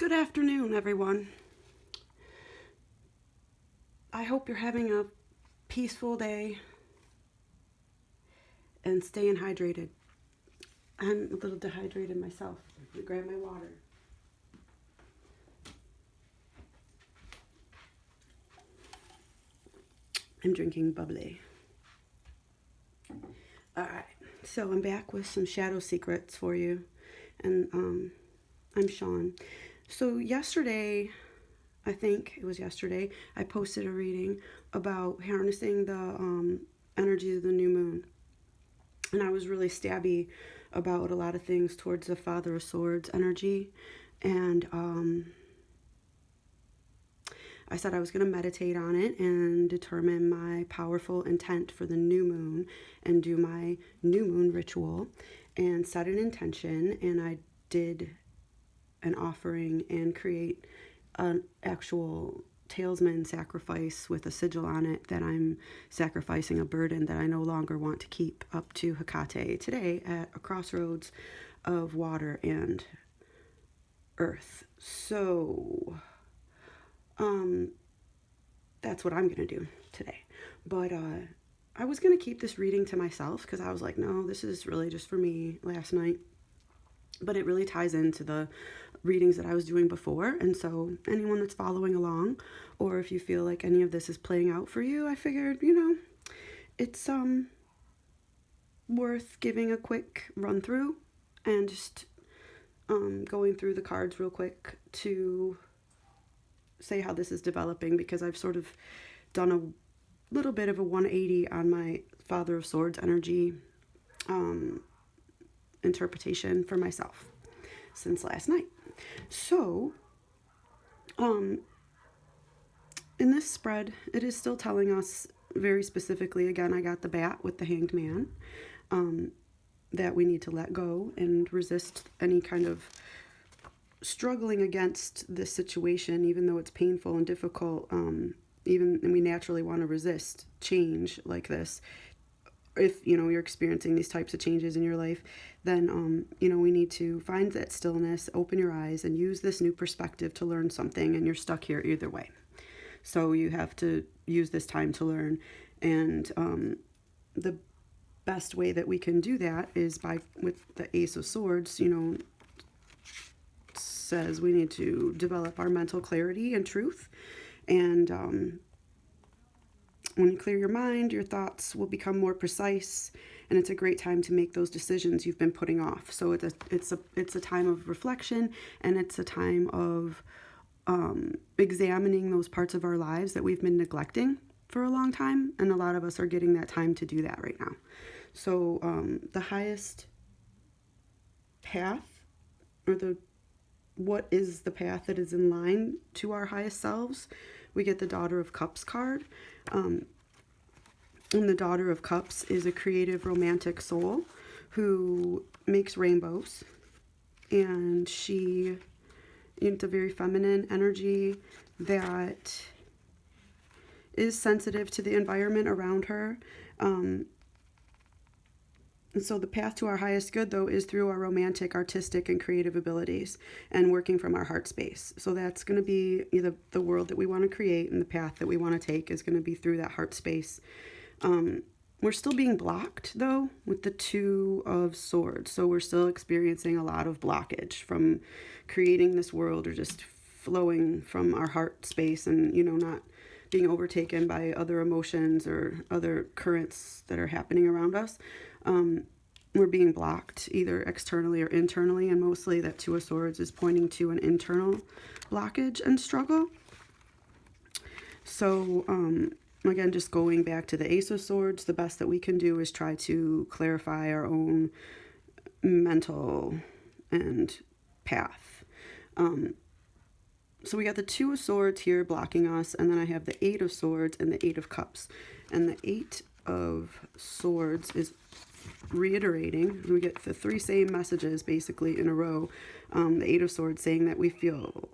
Good afternoon, everyone. I hope you're having a peaceful day and staying hydrated. I'm a little dehydrated myself. Let me grab my water. I'm drinking bubbly. Alright, so I'm back with some shadow secrets for you. And I'm Sean. So yesterday, I think it was yesterday, I posted a reading about harnessing the energies of the new moon. And I was really stabby about a lot of things towards the Father of Swords energy. And I said I was going to meditate on it and determine my powerful intent for the new moon and do my new moon ritual and set an intention. And I did an offering and create an actual talisman sacrifice with a sigil on it that I'm sacrificing a burden that I no longer want to keep up to Hecate today at a crossroads of water and earth. So that's what I'm going to do today. But I was going to keep this reading to myself because I was like, no, this is really just for me last night. But it really ties into the readings that I was doing before. And so anyone that's following along, or if you feel like any of this is playing out for you, I figured, it's worth giving a quick run through and just going through the cards real quick to say how this is developing, because I've sort of done a little bit of a 180 on my Father of Swords energy interpretation for myself since last night. So in this spread, it is still telling us very specifically, again, I got the bat with the Hanged Man, that we need to let go and resist any kind of struggling against this situation, even though it's painful and difficult. And we naturally want to resist change like this. If you're experiencing these types of changes in your life, then we need to find that stillness, open your eyes, and use this new perspective to learn something. And you're stuck here either way, so you have to use this time to learn. And the best way that we can do that is with the Ace of Swords. Says we need to develop our mental clarity and truth. And when you clear your mind, your thoughts will become more precise, and it's a great time to make those decisions you've been putting off. So it's a time of reflection, and it's a time of examining those parts of our lives that we've been neglecting for a long time, and a lot of us are getting that time to do that right now. So the highest path, or what is the path that is in line to our highest selves, we get the Daughter of Cups card. And the Daughter of Cups is a creative, romantic soul who makes rainbows. And it's a very feminine energy that is sensitive to the environment around her. And so the path to our highest good, though, is through our romantic, artistic, and creative abilities and working from our heart space. So that's going to be the world that we want to create, and the path that we want to take is going to be through that heart space. We're still being blocked, though, with the Two of Swords. So we're still experiencing a lot of blockage from creating this world, or just flowing from our heart space, and, not being overtaken by other emotions or other currents that are happening around us. We're being blocked either externally or internally, and mostly that Two of Swords is pointing to an internal blockage and struggle. So again, just going back to the Ace of Swords, the best that we can do is try to clarify our own mental and path. So we got the Two of Swords here blocking us, and then I have the Eight of Swords and the Eight of Cups. And the Eight of Swords is reiterating, we get the three same messages basically in a row. The Eight of Swords saying that we feel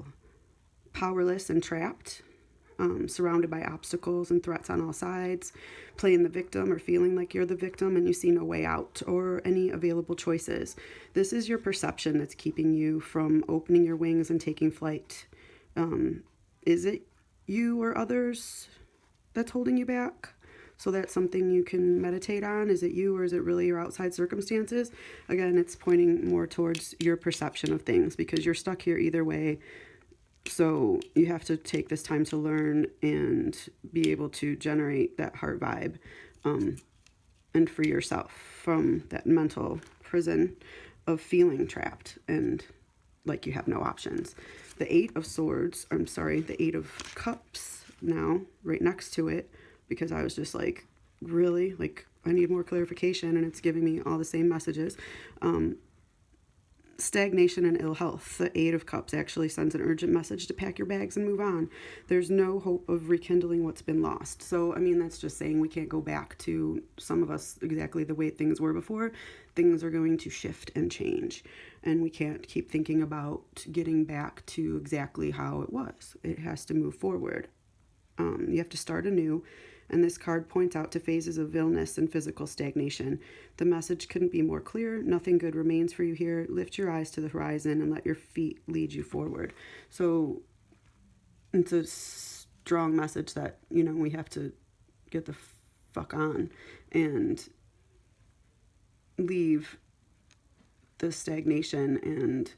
powerless and trapped surrounded by obstacles and threats on all sides, playing the victim or feeling like you're the victim and you see no way out or any available choices. This is your perception that's keeping you from opening your wings and taking flight. Is it you or others that's holding you back? So that's something you can meditate on. Is it you or is it really your outside circumstances? Again, it's pointing more towards your perception of things because you're stuck here either way. So you have to take this time to learn and be able to generate that heart vibe, and free yourself from that mental prison of feeling trapped and like you have no options. The Eight of Cups now right next to it, because I was just like, really? Like, I need more clarification, and it's giving me all the same messages. Stagnation and ill health. The Eight of Cups actually sends an urgent message to pack your bags and move on. There's no hope of rekindling what's been lost. So, I mean, that's just saying we can't go back to, some of us, exactly the way things were before. Things are going to shift and change. And we can't keep thinking about getting back to exactly how it was. It has to move forward. You have to start anew. And this card points out to phases of illness and physical stagnation. The message couldn't be more clear. Nothing good remains for you here. Lift your eyes to the horizon and let your feet lead you forward. So it's a strong message that, we have to get the fuck on and leave the stagnation and,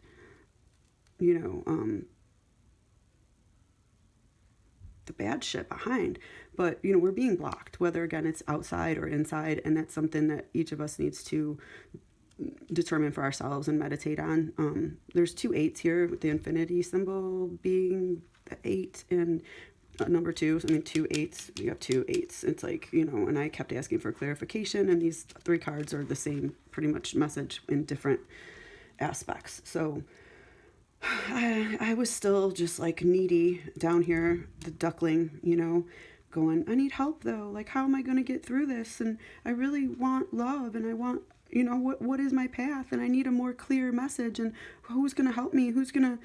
the bad shit behind. But we're being blocked, whether again it's outside or inside, and that's something that each of us needs to determine for ourselves and meditate on. There's 2 8s here, with the infinity symbol being the 8 and number 2. So, 2 8s. We have 2 8s. It's like, and I kept asking for clarification, and these 3 cards are the same pretty much message in different aspects. So I was still just like needy down here, the duckling, going, I need help though. Like, how am I going to get through this? And I really want love, and I want, what is my path? And I need a more clear message, and who's going to help me? Who's going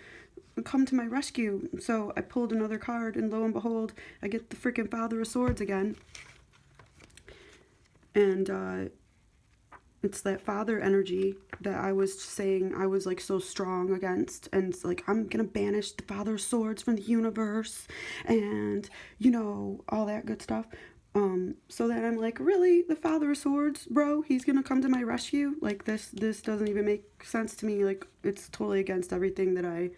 to come to my rescue? So I pulled another card, and lo and behold, I get the freaking Father of Swords again. And, it's that father energy that I was saying I was like so strong against. And it's like, I'm going to banish the Father of Swords from the universe and, all that good stuff. So that I'm like, really? The Father of Swords, bro? He's going to come to my rescue? Like, this doesn't even make sense to me. Like, it's totally against everything that I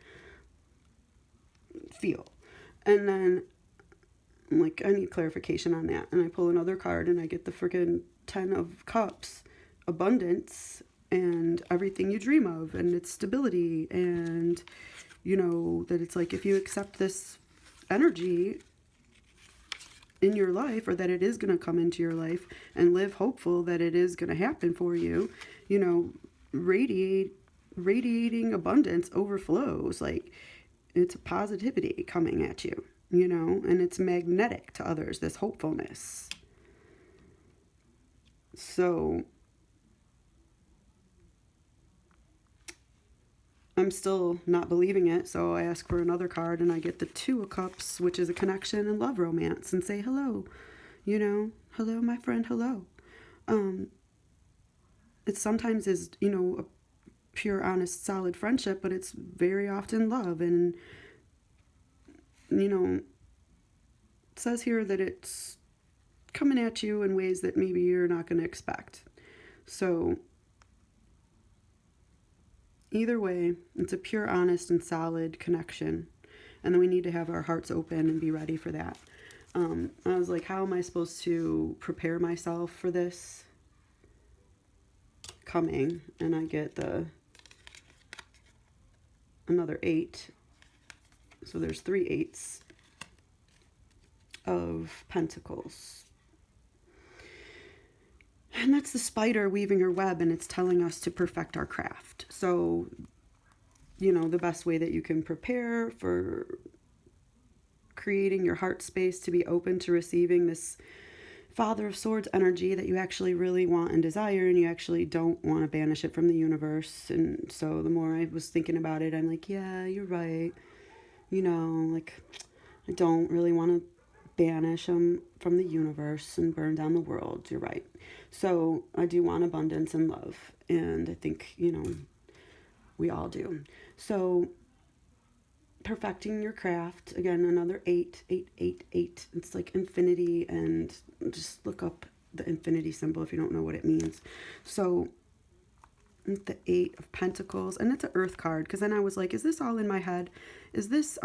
feel. And then I'm like, I need clarification on that. And I pull another card, and I get the freaking 10 of Cups. Abundance and everything you dream of, and it's stability, and that it's like, if you accept this energy in your life, or that it is going to come into your life, and live hopeful that it is going to happen for you, radiating abundance overflows. Like, it's a positivity coming at you, and it's magnetic to others, this hopefulness. So I'm still not believing it, so I ask for another card, and I get the 2 of Cups, which is a connection and love romance, and say hello, hello, my friend, hello. It sometimes is, a pure, honest, solid friendship, but it's very often love, and, it says here that it's coming at you in ways that maybe you're not going to expect. So either way, it's a pure, honest, and solid connection. And then we need to have our hearts open and be ready for that. I was like, how am I supposed to prepare myself for this coming? And I get another 8. So there's 3 8s of Pentacles. And that's the spider weaving her web, and it's telling us to perfect our craft. So, the best way that you can prepare for creating your heart space to be open to receiving this Father of Swords energy that you actually really want and desire, and you actually don't want to banish it from the universe. And so the more I was thinking about it, I'm like, yeah, you're right. Like, I don't really want to banish them from the universe and burn down the world. You're right. So I do want abundance and love. And I think, we all do. So perfecting your craft, again, another 8, 8, 8, 8. It's like infinity, and just look up the infinity symbol if you don't know what it means. So the 8 of Pentacles, and it's an earth card, because then I was like, is this all in my head? Is this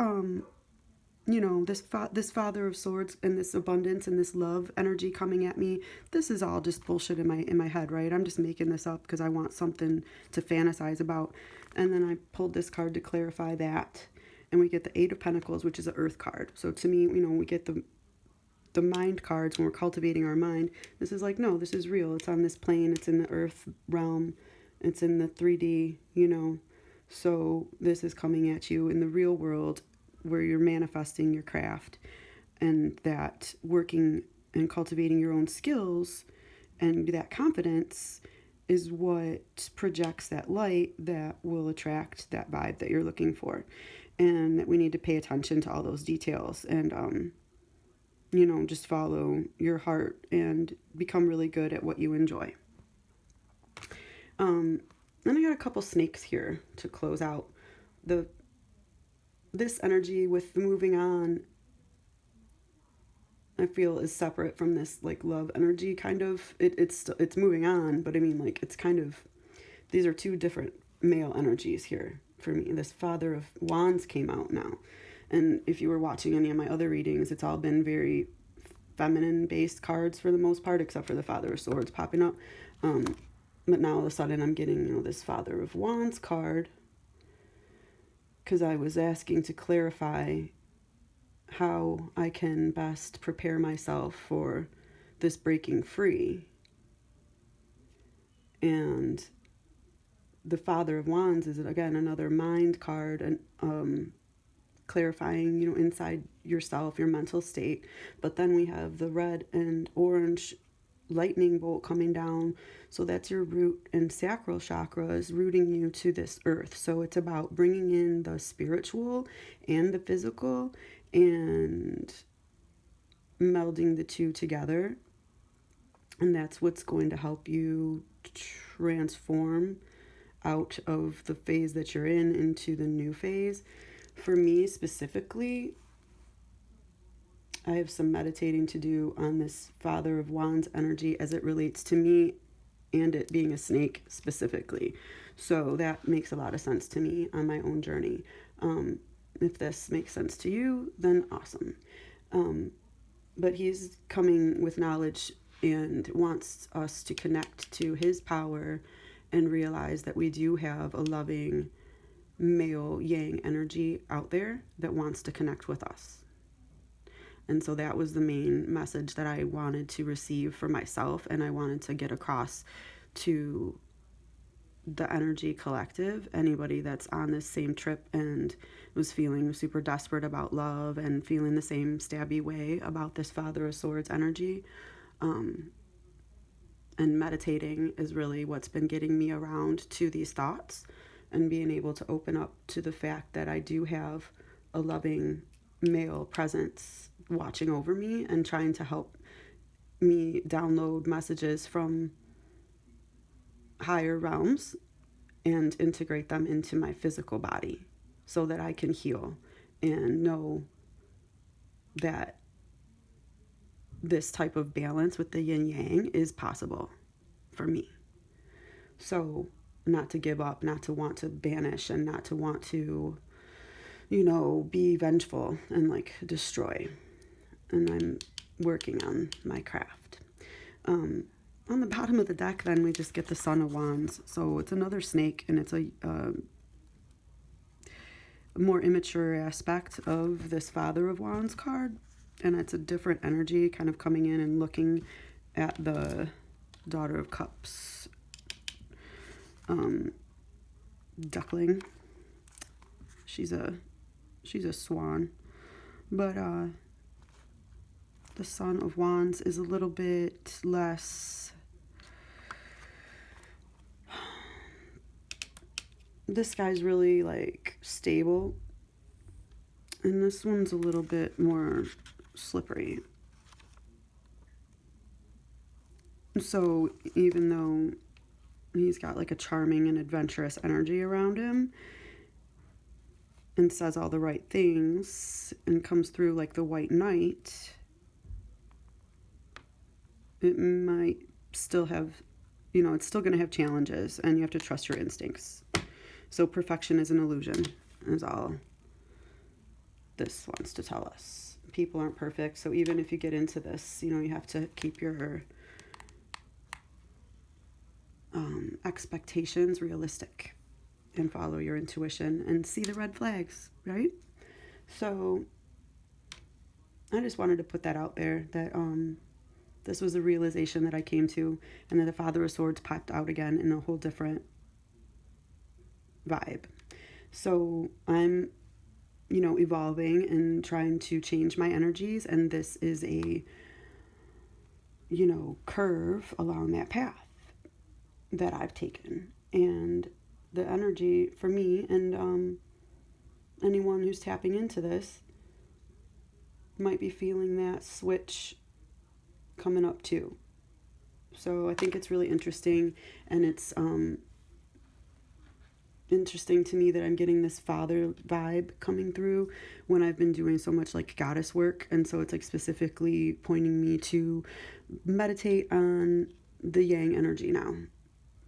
this Father of Swords and this abundance and this love energy coming at me? This is all just bullshit in my head, right? I'm just making this up because I want something to fantasize about. And then I pulled this card to clarify that, and we get the 8 of Pentacles, which is an earth card. So to me, we get the mind cards when we're cultivating our mind. This is like, no, this is real. It's on this plane. It's in the earth realm. It's in the 3D, So this is coming at you in the real world, where you're manifesting your craft, and that working and cultivating your own skills and that confidence is what projects that light that will attract that vibe that you're looking for. And that we need to pay attention to all those details and just follow your heart and become really good at what you enjoy. Then I got a couple snakes here to close out this energy with the moving on. I feel is separate from this like love energy kind of. It's moving on, but I mean, like, it's kind of, these are two different male energies here for me. This Father of Wands came out now, and if you were watching any of my other readings, it's all been very feminine based cards for the most part, except for the Father of Swords popping up. But now all of a sudden I'm getting this Father of Wands card, because I was asking to clarify how I can best prepare myself for this breaking free. And the Father of Wands is, again, another mind card, and clarifying, inside yourself, your mental state. But then we have the red and orange lightning bolt coming down. So that's your root and sacral chakras, rooting you to this earth. So it's about bringing in the spiritual and the physical and melding the two together. And that's what's going to help you transform out of the phase that you're in into the new phase. For me specifically, I have some meditating to do on this Father of Wands energy as it relates to me and it being a snake specifically. So that makes a lot of sense to me on my own journey. If this makes sense to you, then awesome. But he's coming with knowledge and wants us to connect to his power and realize that we do have a loving male yang energy out there that wants to connect with us. And so that was the main message that I wanted to receive for myself, and I wanted to get across to the energy collective, anybody that's on this same trip and was feeling super desperate about love and feeling the same stabby way about this Father of Swords energy. And meditating is really what's been getting me around to these thoughts and being able to open up to the fact that I do have a loving male presence watching over me and trying to help me download messages from higher realms and integrate them into my physical body so that I can heal and know that this type of balance with the yin yang is possible for me. So not to give up, not to want to banish, and not to want to, be vengeful and like destroy. And I'm working on my craft. On the bottom of the deck, then we just get the Son of Wands. So it's another snake, and it's a more immature aspect of this Father of Wands card. And it's a different energy kind of coming in and looking at the Daughter of Cups duckling. She's a swan. But the Son of Wands is a little bit less. This guy's really like stable And this one's a little bit more slippery. So even though he's got like a charming and adventurous energy around him and says all the right things and comes through like the white knight, it might still have, it's still going to have challenges, and you have to trust your instincts. So perfection is an illusion, is all this wants to tell us. People aren't perfect, so even if you get into this, you have to keep your expectations realistic and follow your intuition and see the red flags, right? So I just wanted to put that out there, that this was a realization that I came to, and that the Father of Swords popped out again in a whole different vibe. So I'm, evolving and trying to change my energies, and this is a, curve along that path that I've taken. And the energy for me and anyone who's tapping into this might be feeling that switch coming up too. So I think it's really interesting, and it's interesting to me that I'm getting this father vibe coming through when I've been doing so much like goddess work. And so it's like specifically pointing me to meditate on the yang energy now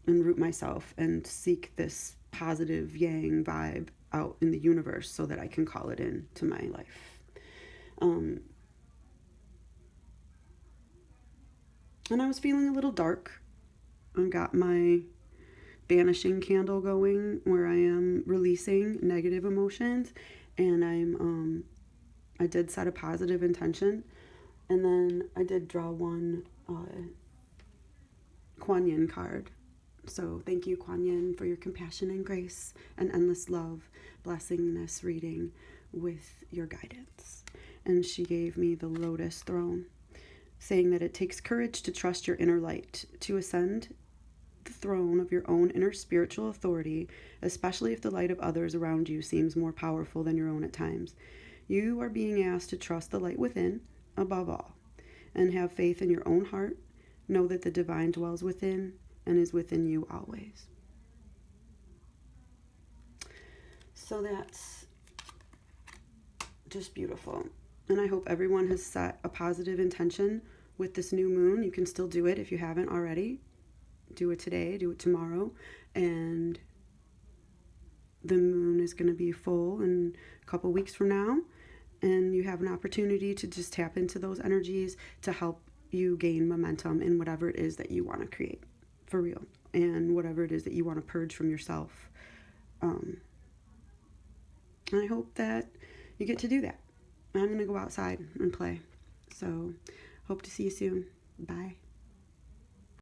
and root myself and seek this positive yang vibe out in the universe so that I can call it in to my life. And I was feeling a little dark. I've got my banishing candle going where I am releasing negative emotions, and I did set a positive intention, and then I did draw one Kuan Yin card. So thank you, Kuan Yin, for your compassion and grace and endless love, blessing this reading with your guidance. And she gave me the Lotus Throne, saying that it takes courage to trust your inner light, to ascend the throne of your own inner spiritual authority, especially if the light of others around you seems more powerful than your own at times. You are being asked to trust the light within, above all, and have faith in your own heart. Know that the divine dwells within and is within you always. So that's just beautiful. And I hope everyone has set a positive intention with this new moon. You can still do it if you haven't already. Do it today, do it tomorrow, and the moon is going to be full in a couple weeks from now, and you have an opportunity to just tap into those energies to help you gain momentum in whatever it is that you want to create for real, and whatever it is that you want to purge from yourself. And I hope that you get to do that. I'm going to go outside and play. So hope to see you soon. Bye.